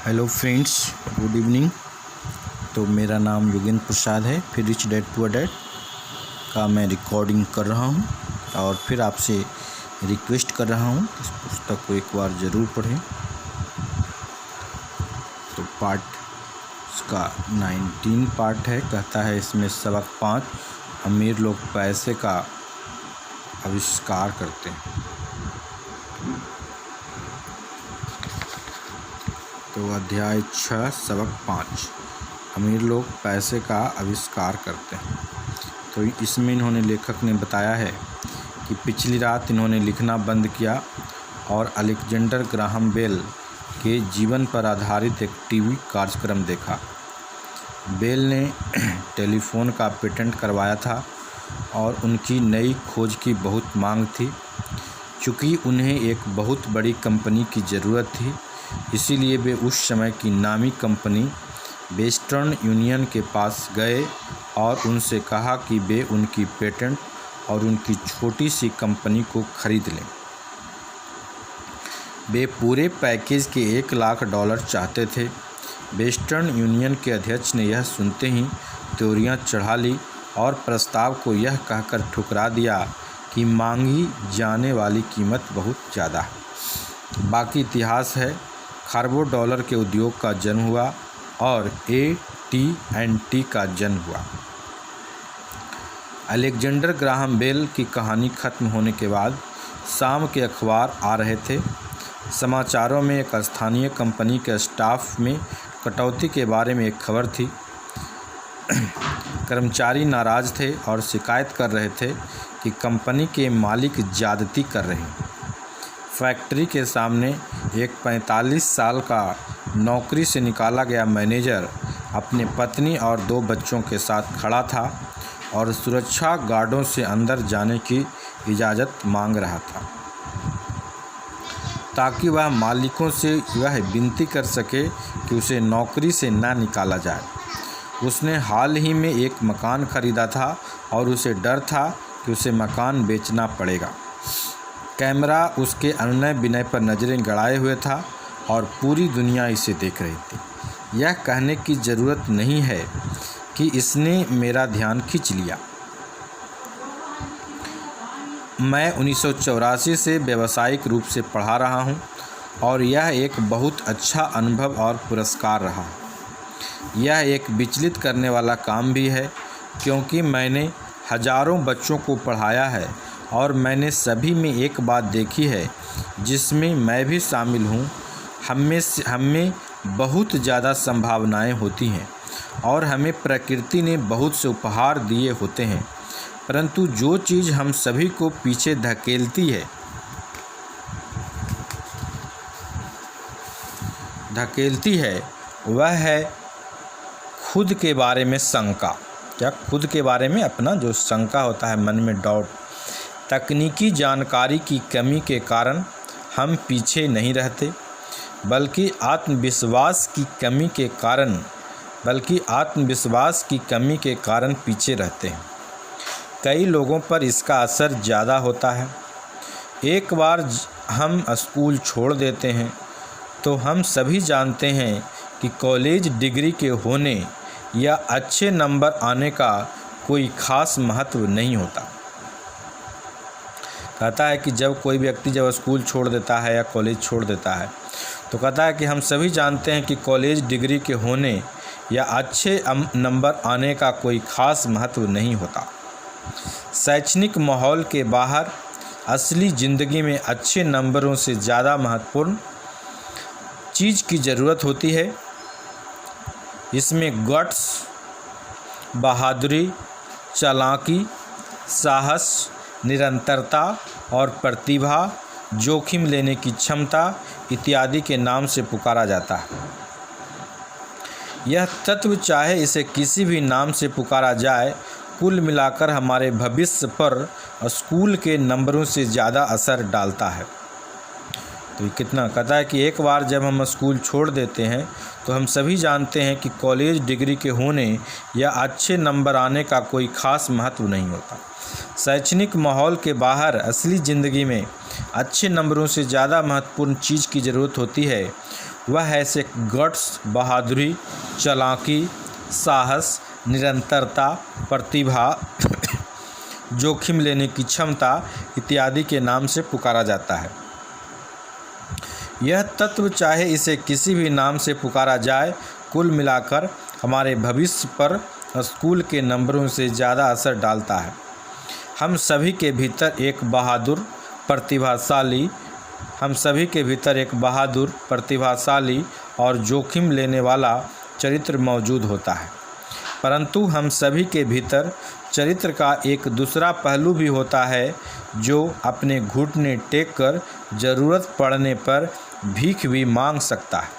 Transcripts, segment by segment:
Hello friends, good evening. तो मेरा नाम योगेंद्र प्रसाद है। फिर रिच डैड पुअर डैड का मैं रिकॉर्डिंग कर रहा हूँ और फिर आपसे रिक्वेस्ट कर रहा हूँ इस पुस्तक को एक बार ज़रूर पढ़ें। तो पार्ट इसका 19 पार्ट है। कहता है इसमें सबक 5 अमीर लोग पैसे का आविष्कार करते हैं। तो अध्याय 6 सबक 5 अमीर लोग पैसे का आविष्कार करते हैं। तो इसमें इन्होंने लेखक ने बताया है कि पिछली रात इन्होंने लिखना बंद किया और अलेक्जेंडर ग्राहम बेल के जीवन पर आधारित एक टीवी कार्यक्रम देखा। बेल ने टेलीफोन का पेटेंट करवाया था और उनकी नई खोज की बहुत मांग थी। चूँकि उन्हें एक बहुत बड़ी कंपनी की ज़रूरत थी, इसीलिए वे उस समय की नामी कंपनी वेस्टर्न यूनियन के पास गए और उनसे कहा कि वे उनकी पेटेंट और उनकी छोटी सी कंपनी को खरीद लें। वे पूरे पैकेज के $1,00,000 चाहते थे। वेस्टर्न यूनियन के अध्यक्ष ने यह सुनते ही त्योरियां चढ़ा ली और प्रस्ताव को यह कहकर ठुकरा दिया कि मांगी जाने वाली कीमत बहुत ज़्यादा है। बाकी इतिहास है। खरबों डॉलर के उद्योग का जन्म हुआ और AT&T का जन्म हुआ। अलेक्जेंडर ग्राहम बेल की कहानी खत्म होने के बाद शाम के अखबार आ रहे थे। समाचारों में एक स्थानीय कंपनी के स्टाफ में कटौती के बारे में एक खबर थी। कर्मचारी नाराज़ थे और शिकायत कर रहे थे कि कंपनी के मालिक ज़्यादती कर रहे हैं। फैक्ट्री के सामने एक 45 साल का नौकरी से निकाला गया मैनेजर अपने पत्नी और 2 बच्चों के साथ खड़ा था और सुरक्षा गार्डों से अंदर जाने की इजाज़त मांग रहा था ताकि वह मालिकों से वह विनती कर सके कि उसे नौकरी से ना निकाला जाए। उसने हाल ही में एक मकान खरीदा था और उसे डर था कि उसे मकान बेचना पड़ेगा। कैमरा उसके अनुनय विनय पर नज़रें गड़ाए हुए था और पूरी दुनिया इसे देख रही थी। यह कहने की ज़रूरत नहीं है कि इसने मेरा ध्यान खींच लिया। मैं 1984 से व्यावसायिक रूप से पढ़ा रहा हूँ और यह एक बहुत अच्छा अनुभव और पुरस्कार रहा। यह एक विचलित करने वाला काम भी है क्योंकि मैंने हज़ारों बच्चों को पढ़ाया है और मैंने सभी में एक बात देखी है जिसमें मैं भी शामिल हूँ। हमें बहुत ज़्यादा संभावनाएं होती हैं और हमें प्रकृति ने बहुत से उपहार दिए होते हैं, परंतु जो चीज़ हम सभी को पीछे धकेलती है वह है खुद के बारे में शंका। क्या? खुद के बारे में अपना जो शंका होता है, मन में डाउट। तकनीकी जानकारी की कमी के कारण हम पीछे नहीं रहते, बल्कि आत्मविश्वास की कमी के कारण पीछे रहते हैं। कई लोगों पर इसका असर ज़्यादा होता है। एक बार हम स्कूल छोड़ देते हैं तो हम सभी जानते हैं कि कॉलेज डिग्री के होने या अच्छे नंबर आने का कोई ख़ास महत्व नहीं होता। कहता है कि जब कोई व्यक्ति जब स्कूल छोड़ देता है या कॉलेज छोड़ देता है तो कहता है कि हम सभी जानते हैं कि कॉलेज डिग्री के होने या अच्छे नंबर आने का कोई ख़ास महत्व नहीं होता। शैक्षणिक माहौल के बाहर असली ज़िंदगी में अच्छे नंबरों से ज़्यादा महत्वपूर्ण चीज़ की ज़रूरत होती है। इसमें गट्स, बहादुरी, चालाकी, साहस, निरंतरता और प्रतिभा, जोखिम लेने की क्षमता इत्यादि के नाम से पुकारा जाता है। यह तत्व, चाहे इसे किसी भी नाम से पुकारा जाए, कुल मिलाकर हमारे भविष्य पर स्कूल के नंबरों से ज़्यादा असर डालता है। तो ये कितना कहता है कि एक बार जब हम स्कूल छोड़ देते हैं तो हम सभी जानते हैं कि कॉलेज डिग्री के होने या अच्छे नंबर आने का कोई ख़ास महत्व नहीं होता। शैक्षणिक माहौल के बाहर असली ज़िंदगी में अच्छे नंबरों से ज़्यादा महत्वपूर्ण चीज़ की ज़रूरत होती है। वह है से गट्स, बहादुरी, चालाकी, साहस, निरंतरता, प्रतिभा, जोखिम लेने की क्षमता इत्यादि के नाम से पुकारा जाता है। यह तत्व चाहे इसे किसी भी नाम से पुकारा जाए, कुल मिलाकर हमारे भविष्य पर स्कूल के नंबरों से ज़्यादा असर डालता है। हम सभी के भीतर एक बहादुर, प्रतिभाशाली और जोखिम लेने वाला चरित्र मौजूद होता है, परंतु हम सभी के भीतर चरित्र का एक दूसरा पहलू भी होता है जो अपने घुटने टेक कर ज़रूरत पड़ने पर भीख भी मांग सकता है।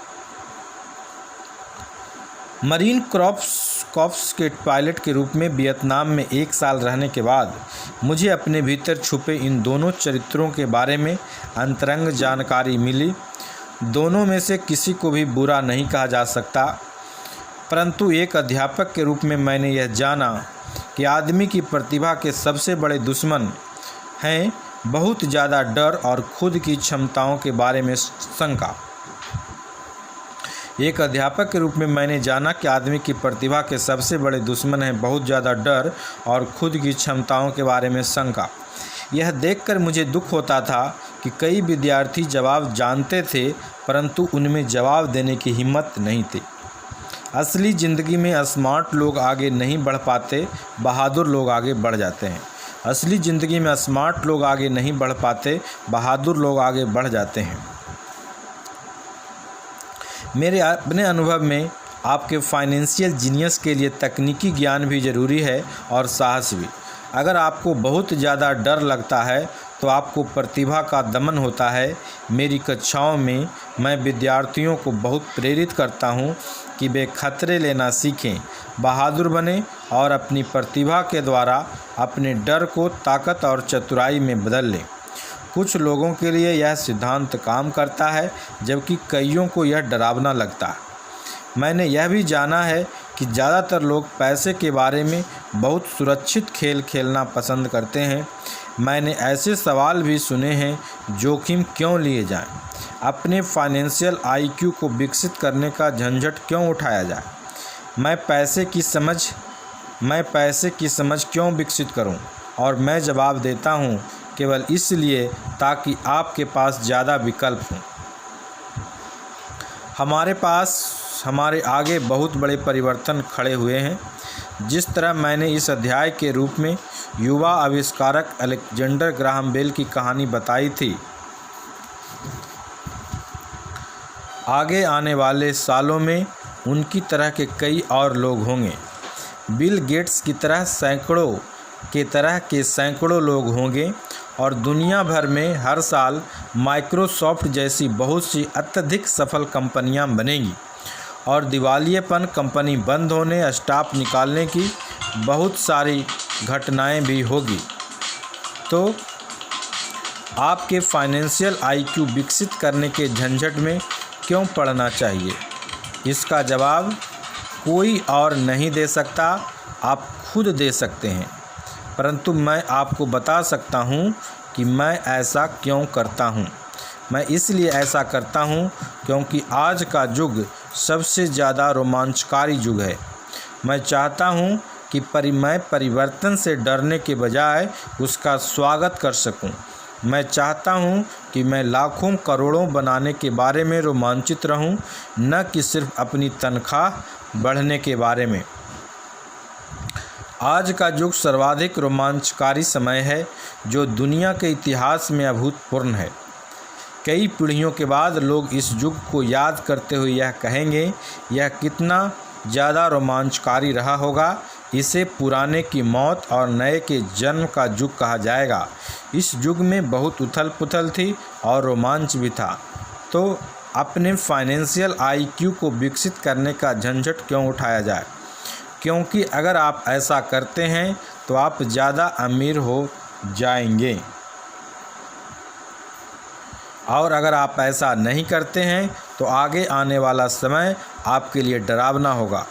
मरीन कॉर्प्स के पायलट के रूप में वियतनाम में 1 साल रहने के बाद मुझे अपने भीतर छुपे इन दोनों चरित्रों के बारे में अंतरंग जानकारी मिली। दोनों में से किसी को भी बुरा नहीं कहा जा सकता, परंतु एक अध्यापक के रूप में मैंने यह जाना कि आदमी की प्रतिभा के सबसे बड़े दुश्मन हैं बहुत ज़्यादा डर और खुद की क्षमताओं के बारे में शंका। एक अध्यापक के रूप में मैंने जाना कि आदमी की प्रतिभा के सबसे बड़े दुश्मन हैं बहुत ज़्यादा डर और खुद की क्षमताओं के बारे में शंका। यह देखकर मुझे दुख होता था कि कई विद्यार्थी जवाब जानते थे, परंतु उनमें जवाब देने की हिम्मत नहीं थी। असली ज़िंदगी में स्मार्ट लोग आगे नहीं बढ़ पाते, बहादुर लोग आगे बढ़ जाते हैं। असली ज़िंदगी में स्मार्ट लोग आगे नहीं बढ़ पाते, बहादुर लोग आगे बढ़ जाते हैं। मेरे अपने अनुभव में आपके फाइनेंशियल जीनियस के लिए तकनीकी ज्ञान भी ज़रूरी है और साहस भी। अगर आपको बहुत ज़्यादा डर लगता है तो आपको प्रतिभा का दमन होता है। मेरी कक्षाओं में मैं विद्यार्थियों को बहुत प्रेरित करता हूं कि वे खतरे लेना सीखें, बहादुर बने और अपनी प्रतिभा के द्वारा अपने डर को ताकत और चतुराई में बदल लें। कुछ लोगों के लिए यह सिद्धांत काम करता है, जबकि कईयों को यह डरावना लगता है। मैंने यह भी जाना है कि ज़्यादातर लोग पैसे के बारे में बहुत सुरक्षित खेल खेलना पसंद करते हैं। मैंने ऐसे सवाल भी सुने हैं, जोखिम क्यों लिए जाएं? अपने फाइनेंशियल IQ को विकसित करने का झंझट क्यों उठाया जाए? मैं पैसे की समझ क्यों विकसित करूं? और मैं जवाब देता हूं, केवल इसलिए ताकि आपके पास ज़्यादा विकल्प हों। हमारे आगे बहुत बड़े परिवर्तन खड़े हुए हैं। जिस तरह मैंने इस अध्याय के रूप में युवा आविष्कारक अलेक्जेंडर ग्राहम बेल की कहानी बताई थी, आगे आने वाले सालों में उनकी तरह के कई और लोग होंगे। बिल गेट्स की तरह सैकड़ों लोग होंगे और दुनिया भर में हर साल माइक्रोसॉफ्ट जैसी बहुत सी अत्यधिक सफल कंपनियां बनेंगी और दिवालियेपन, कंपनी बंद होने, स्टाफ निकालने की बहुत सारी घटनाएं भी होगी। तो आपके फाइनेंशियल IQ विकसित करने के झंझट में क्यों पड़ना चाहिए? इसका जवाब कोई और नहीं दे सकता, आप खुद दे सकते हैं। परंतु मैं आपको बता सकता हूं कि मैं ऐसा क्यों करता हूं। मैं इसलिए ऐसा करता हूं क्योंकि आज का युग सबसे ज़्यादा रोमांचकारी युग है। मैं चाहता हूं कि मैं परिवर्तन से डरने के बजाय उसका स्वागत कर सकूं। मैं चाहता हूं कि मैं लाखों करोड़ों बनाने के बारे में रोमांचित रहूं, न कि सिर्फ अपनी तनख्वाह बढ़ने के बारे में। आज का युग सर्वाधिक रोमांचकारी समय है जो दुनिया के इतिहास में अभूतपूर्व है। कई पीढ़ियों के बाद लोग इस युग को याद करते हुए यह कहेंगे, यह कितना ज़्यादा रोमांचकारी रहा होगा। इसे पुराने की मौत और नए के जन्म का युग कहा जाएगा। इस युग में बहुत उथल पुथल थी और रोमांच भी था। तो अपने फाइनेंशियल IQ को विकसित करने का झंझट क्यों उठाया जाए? क्योंकि अगर आप ऐसा करते हैं तो आप ज़्यादा अमीर हो जाएंगे, और अगर आप ऐसा नहीं करते हैं तो आगे आने वाला समय आपके लिए डरावना होगा।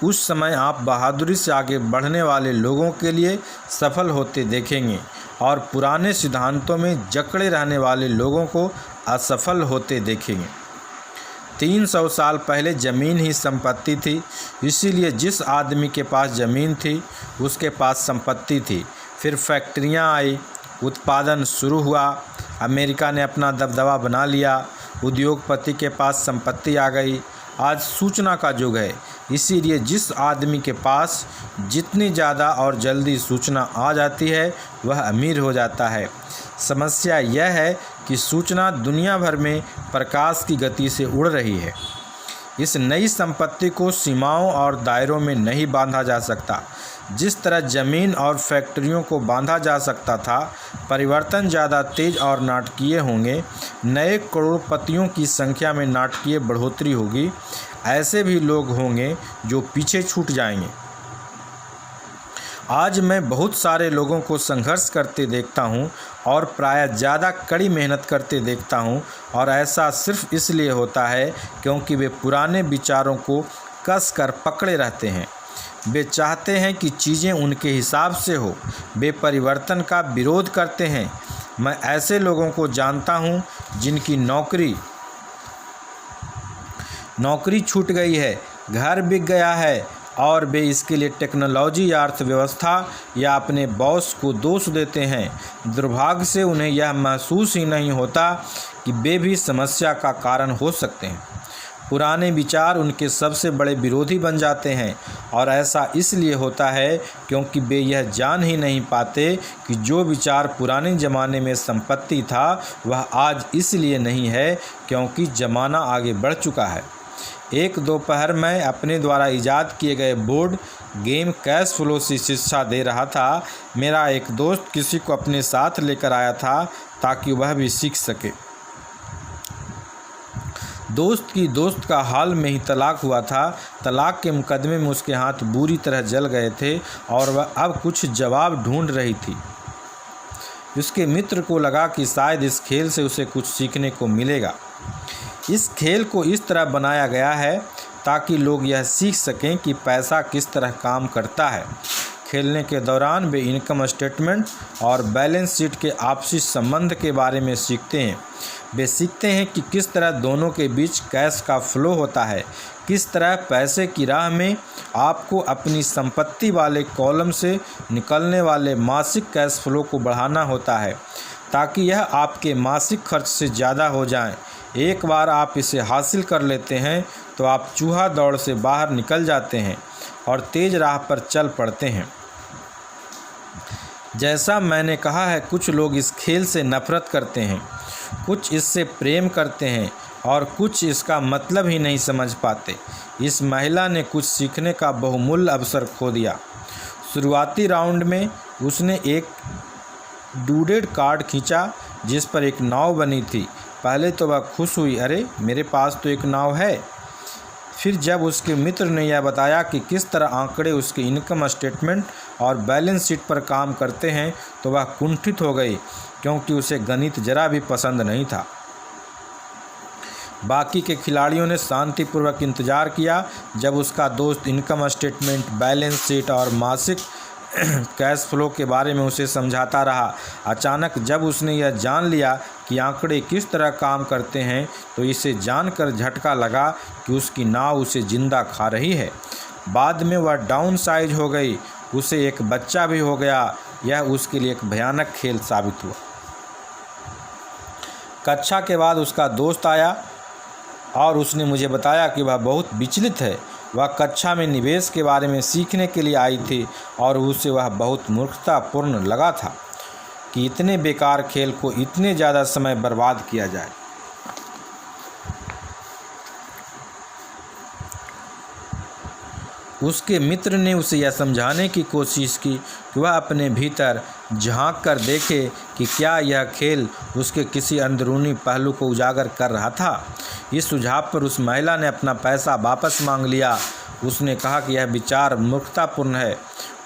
उस समय आप बहादुरी से आगे बढ़ने वाले लोगों के लिए सफल होते देखेंगे और पुराने सिद्धांतों में जकड़े रहने वाले लोगों को असफल होते देखेंगे। 300 साल पहले ज़मीन ही संपत्ति थी, इसीलिए जिस आदमी के पास ज़मीन थी उसके पास संपत्ति थी। फिर फैक्ट्रियाँ आई, उत्पादन शुरू हुआ, अमेरिका ने अपना दबदबा बना लिया, उद्योगपति के पास संपत्ति आ गई। आज सूचना का युग है, इसीलिए जिस आदमी के पास जितनी ज़्यादा और जल्दी सूचना आ जाती है वह अमीर हो जाता है। समस्या यह है कि सूचना दुनिया भर में प्रकाश की गति से उड़ रही है। इस नई संपत्ति को सीमाओं और दायरों में नहीं बांधा जा सकता। जिस तरह ज़मीन और फैक्ट्रियों को बांधा जा सकता था, परिवर्तन ज़्यादा तेज और नाटकीय होंगे, नए करोड़पतियों की संख्या में नाटकीय बढ़ोतरी होगी। ऐसे भी लोग होंगे जो पीछे छूट जाएंगे। आज मैं बहुत सारे लोगों को संघर्ष करते देखता हूँ और प्रायः ज़्यादा कड़ी मेहनत करते देखता हूँ, और ऐसा सिर्फ इसलिए होता है क्योंकि वे पुराने विचारों को कस कर पकड़े रहते हैं। वे चाहते हैं कि चीज़ें उनके हिसाब से हो। वे परिवर्तन का विरोध करते हैं। मैं ऐसे लोगों को जानता हूँ जिनकी नौकरी छूट गई है, घर बिक गया है, और वे इसके लिए टेक्नोलॉजी या अर्थव्यवस्था या अपने बॉस को दोष देते हैं। दुर्भाग्य से उन्हें यह महसूस ही नहीं होता कि वे भी समस्या का कारण हो सकते हैं। पुराने विचार उनके सबसे बड़े विरोधी बन जाते हैं, और ऐसा इसलिए होता है क्योंकि वे यह जान ही नहीं पाते कि जो विचार पुराने ज़माने में संपत्ति था वह आज इसलिए नहीं है क्योंकि ज़माना आगे बढ़ चुका है। एक दोपहर में अपने द्वारा ईजाद किए गए बोर्ड गेम कैश फ्लो से शिक्षा दे रहा था। मेरा एक दोस्त किसी को अपने साथ लेकर आया था ताकि वह भी सीख सके। दोस्त का हाल में ही तलाक हुआ था। तलाक के मुकदमे में उसके हाथ बुरी तरह जल गए थे और वह अब कुछ जवाब ढूंढ रही थी। उसके मित्र को लगा कि शायद इस खेल से उसे कुछ सीखने को मिलेगा। इस खेल को इस तरह बनाया गया है ताकि लोग यह सीख सकें कि पैसा किस तरह काम करता है। खेलने के दौरान वे इनकम स्टेटमेंट और बैलेंस शीट के आपसी संबंध के बारे में सीखते हैं। वे सीखते हैं कि किस तरह दोनों के बीच कैश का फ्लो होता है, किस तरह पैसे की राह में आपको अपनी संपत्ति वाले कॉलम से निकलने वाले मासिक कैश फ्लो को बढ़ाना होता है ताकि यह आपके मासिक खर्च से ज़्यादा हो जाए। एक बार आप इसे हासिल कर लेते हैं तो आप चूहा दौड़ से बाहर निकल जाते हैं और तेज़ राह पर चल पड़ते हैं। जैसा मैंने कहा है, कुछ लोग इस खेल से नफरत करते हैं, कुछ इससे प्रेम करते हैं और कुछ इसका मतलब ही नहीं समझ पाते। इस महिला ने कुछ सीखने का बहुमूल्य अवसर खो दिया। शुरुआती राउंड में उसने एक डूडेड कार्ड खींचा जिस पर एक नाव बनी थी। पहले तो वह खुश हुई, अरे मेरे पास तो एक नाव है। फिर जब उसके मित्र ने यह बताया कि किस तरह आंकड़े उसके इनकम स्टेटमेंट और बैलेंस शीट पर काम करते हैं तो वह कुंठित हो गई, क्योंकि उसे गणित जरा भी पसंद नहीं था। बाकी के खिलाड़ियों ने शांतिपूर्वक इंतज़ार किया जब उसका दोस्त इनकम स्टेटमेंट, बैलेंस शीट और मासिक कैश फ्लो के बारे में उसे समझाता रहा। अचानक जब उसने यह जान लिया कि आंकड़े किस तरह काम करते हैं तो इसे जानकर झटका लगा कि उसकी नाव उसे जिंदा खा रही है। बाद में वह डाउन साइज हो गई, उसे एक बच्चा भी हो गया। यह उसके लिए एक भयानक खेल साबित हुआ। कक्षा के बाद उसका दोस्त आया और उसने मुझे बताया कि वह बहुत विचलित है। वह कक्षा में निवेश के बारे में सीखने के लिए आई थी और उसे वह बहुत मूर्खतापूर्ण लगा था कि इतने बेकार खेल को इतने ज़्यादा समय बर्बाद किया जाए। उसके मित्र ने उसे यह समझाने की कोशिश की कि वह अपने भीतर झांक कर देखे कि क्या यह खेल उसके किसी अंदरूनी पहलू को उजागर कर रहा था। इस सुझाव पर उस महिला ने अपना पैसा वापस मांग लिया। उसने कहा कि यह विचार मूर्खतापूर्ण है।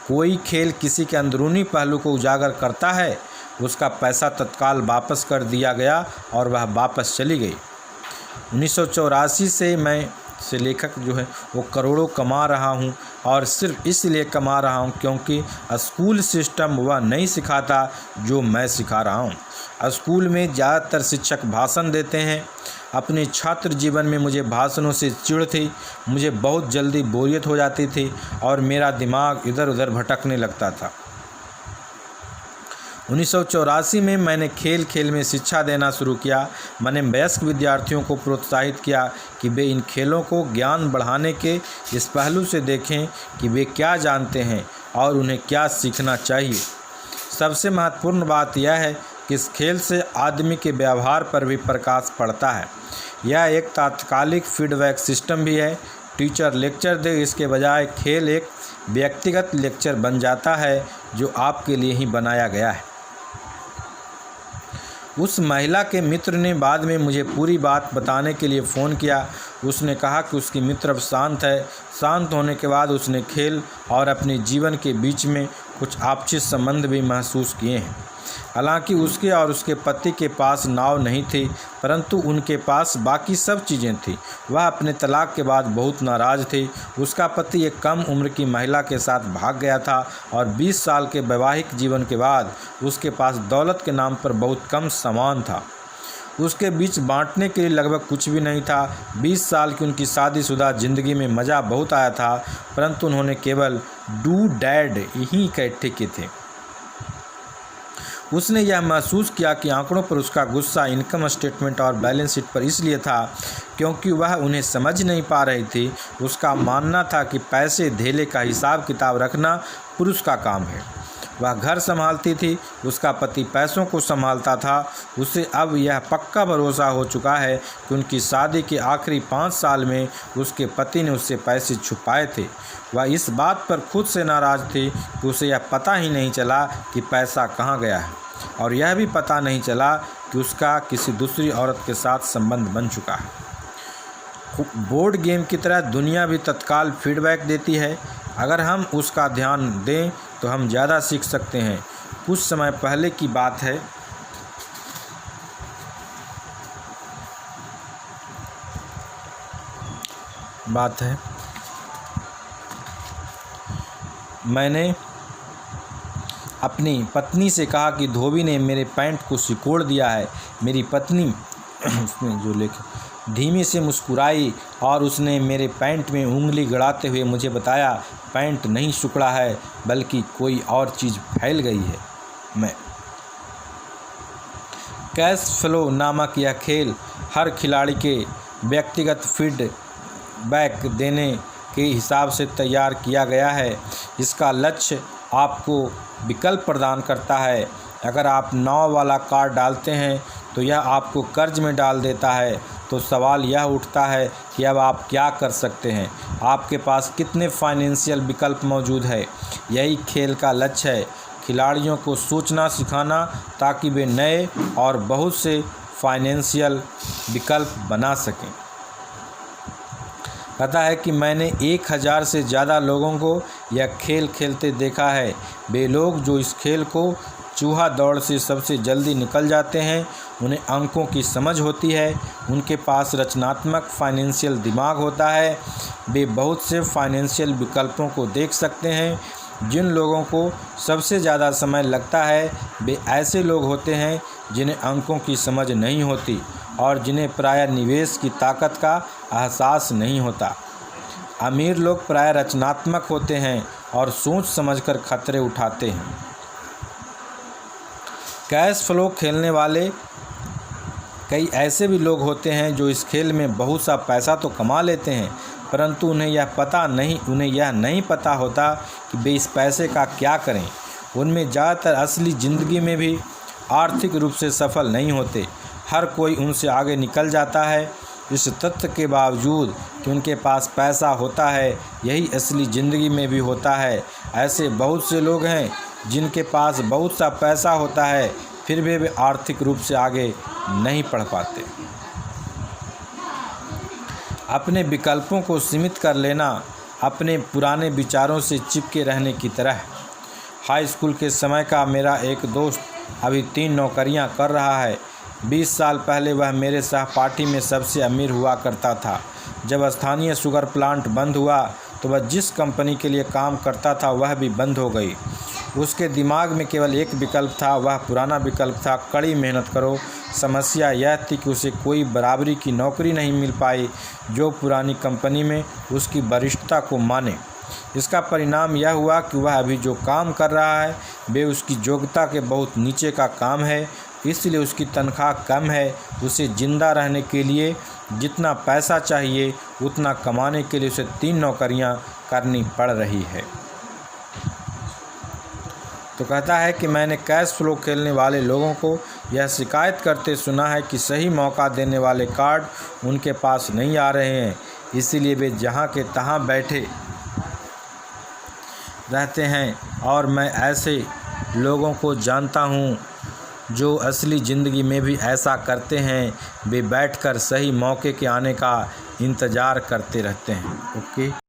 कोई खेल किसी के अंदरूनी पहलू को उजागर करता है। उसका पैसा तत्काल वापस कर दिया गया और वह वापस चली गई। 1984 से लेखक जो है वो करोड़ों कमा रहा हूँ, और सिर्फ इसलिए कमा रहा हूँ क्योंकि स्कूल सिस्टम वह नहीं सिखाता जो मैं सिखा रहा हूँ। स्कूल में ज़्यादातर शिक्षक भाषण देते हैं, अपने छात्र जीवन में मुझे भाषणों से चिढ़ थी। मुझे बहुत जल्दी बोरियत हो जाती थी और मेरा दिमाग इधर उधर भटकने लगता था। 1984 में मैंने खेल खेल में शिक्षा देना शुरू किया। मैंने वयस्क विद्यार्थियों को प्रोत्साहित किया कि वे इन खेलों को ज्ञान बढ़ाने के इस पहलू से देखें कि वे क्या जानते हैं और उन्हें क्या सीखना चाहिए। सबसे महत्वपूर्ण बात यह है कि इस खेल से आदमी के व्यवहार पर भी प्रकाश पड़ता है। यह एक तात्कालिक फीडबैक सिस्टम भी है। टीचर लेक्चर दे, इसके बजाय खेल एक व्यक्तिगत लेक्चर बन जाता है जो आपके लिए ही बनाया गया है। उस महिला के मित्र ने बाद में मुझे पूरी बात बताने के लिए फ़ोन किया। उसने कहा कि उसकी मित्र अब शांत है। शांत होने के बाद उसने खेल और अपने जीवन के बीच में कुछ आपसी संबंध भी महसूस किए हैं। हालांकि उसके और उसके पति के पास नाव नहीं थी, परंतु उनके पास बाकी सब चीज़ें थीं। वह अपने तलाक के बाद बहुत नाराज़ थी। उसका पति एक कम उम्र की महिला के साथ भाग गया था और 20 साल के वैवाहिक जीवन के बाद उसके पास दौलत के नाम पर बहुत कम सामान था। उसके बीच बांटने के लिए लगभग कुछ भी नहीं था। 20 साल की उनकी शादीशुदा ज़िंदगी में मज़ा बहुत आया था, परंतु उन्होंने केवल डू डैड ही इकट्ठे किए थे। उसने यह महसूस किया कि आंकड़ों पर उसका गुस्सा इनकम स्टेटमेंट और बैलेंस शीट पर इसलिए था क्योंकि वह उन्हें समझ नहीं पा रही थी। उसका मानना था कि पैसे धेले का हिसाब किताब रखना पुरुष का काम है। वह घर संभालती थी, उसका पति पैसों को संभालता था। उसे अब यह पक्का भरोसा हो चुका है कि उनकी शादी के आखिरी 5 साल में उसके पति ने उससे पैसे छुपाए थे। वह इस बात पर खुद से नाराज़ थी कि उसे यह पता ही नहीं चला कि पैसा कहाँ गया है, और यह भी पता नहीं चला कि उसका किसी दूसरी औरत के साथ संबंध बन चुका है। बोर्ड गेम की तरह दुनिया भी तत्काल फीडबैक देती है। अगर हम उसका ध्यान दें तो हम ज़्यादा सीख सकते हैं। कुछ समय पहले की बात है, मैंने अपनी पत्नी से कहा कि धोबी ने मेरे पैंट को सिकोड़ दिया है। मेरी पत्नी उसमें जो लेके धीमे से मुस्कुराई और उसने मेरे पैंट में उंगली गड़ाते हुए मुझे बताया, पैंट नहीं सिकुड़ा है बल्कि कोई और चीज़ फैल गई है। कैश फ्लो नामक यह खेल हर खिलाड़ी के व्यक्तिगत फीडबैक देने के हिसाब से तैयार किया गया है। इसका लक्ष्य आपको विकल्प प्रदान करता है। अगर आप 9 वाला कार्ड डालते हैं तो यह आपको कर्ज में डाल देता है। तो सवाल यह उठता है कि अब आप क्या कर सकते हैं? आपके पास कितने फाइनेंशियल विकल्प मौजूद है? यही खेल का लक्ष्य है, खिलाड़ियों को सोचना सिखाना ताकि वे नए और बहुत से फाइनेंशियल विकल्प बना सकें। पता है कि मैंने 1000 से ज़्यादा लोगों को यह खेल खेलते देखा है। वे लोग जो इस खेल को चूहा दौड़ से सबसे जल्दी निकल जाते हैं, उन्हें अंकों की समझ होती है, उनके पास रचनात्मक फाइनेंशियल दिमाग होता है। वे बहुत से फाइनेंशियल विकल्पों को देख सकते हैं। जिन लोगों को सबसे ज़्यादा समय लगता है वे ऐसे लोग होते हैं जिन्हें अंकों की समझ नहीं होती और जिन्हें प्रायः निवेश की ताकत का एहसास नहीं होता। अमीर लोग प्रायः रचनात्मक होते हैं और सोच समझकर खतरे उठाते हैं। कैश फ्लो खेलने वाले कई ऐसे भी लोग होते हैं जो इस खेल में बहुत सा पैसा तो कमा लेते हैं, परंतु उन्हें यह नहीं पता होता कि वे इस पैसे का क्या करें। उनमें ज़्यादातर असली ज़िंदगी में भी आर्थिक रूप से सफल नहीं होते। हर कोई उनसे आगे निकल जाता है। इस तथ्य के बावजूद कि उनके पास पैसा होता है, यही असली ज़िंदगी में भी होता है। ऐसे बहुत से लोग हैं जिनके पास बहुत सा पैसा होता है, फिर भी वे आर्थिक रूप से आगे नहीं बढ़ पाते। अपने विकल्पों को सीमित कर लेना अपने पुराने विचारों से चिपके रहने की तरह। हाई स्कूल के समय का मेरा एक दोस्त अभी 3 नौकरियां कर रहा है। 20 साल पहले वह मेरे सहपाठी में सबसे अमीर हुआ करता था। जब स्थानीय शुगर प्लांट बंद हुआ तो वह जिस कंपनी के लिए काम करता था वह भी बंद हो गई। उसके दिमाग में केवल एक विकल्प था, वह पुराना विकल्प था, कड़ी मेहनत करो, समस्या यह थी कि उसे कोई बराबरी की नौकरी नहीं मिल पाई जो पुरानी कंपनी में उसकी वरिष्ठता को माने। इसका परिणाम यह हुआ कि वह अभी जो काम कर रहा है वे उसकी योग्यता के बहुत नीचे का काम है, इसलिए उसकी तनख्वाह कम है। उसे जिंदा रहने के लिए जितना पैसा चाहिए उतना कमाने के लिए उसे 3 नौकरियां करनी पड़ रही है। तो कहता है कि मैंने कैश फ्लो खेलने वाले लोगों को यह शिकायत करते सुना है कि सही मौका देने वाले कार्ड उनके पास नहीं आ रहे हैं, इसीलिए वे जहां के तहां बैठे रहते हैं। और मैं ऐसे लोगों को जानता हूं जो असली ज़िंदगी में भी ऐसा करते हैं, वे बैठकर सही मौके के आने का इंतज़ार करते रहते हैं। ओके।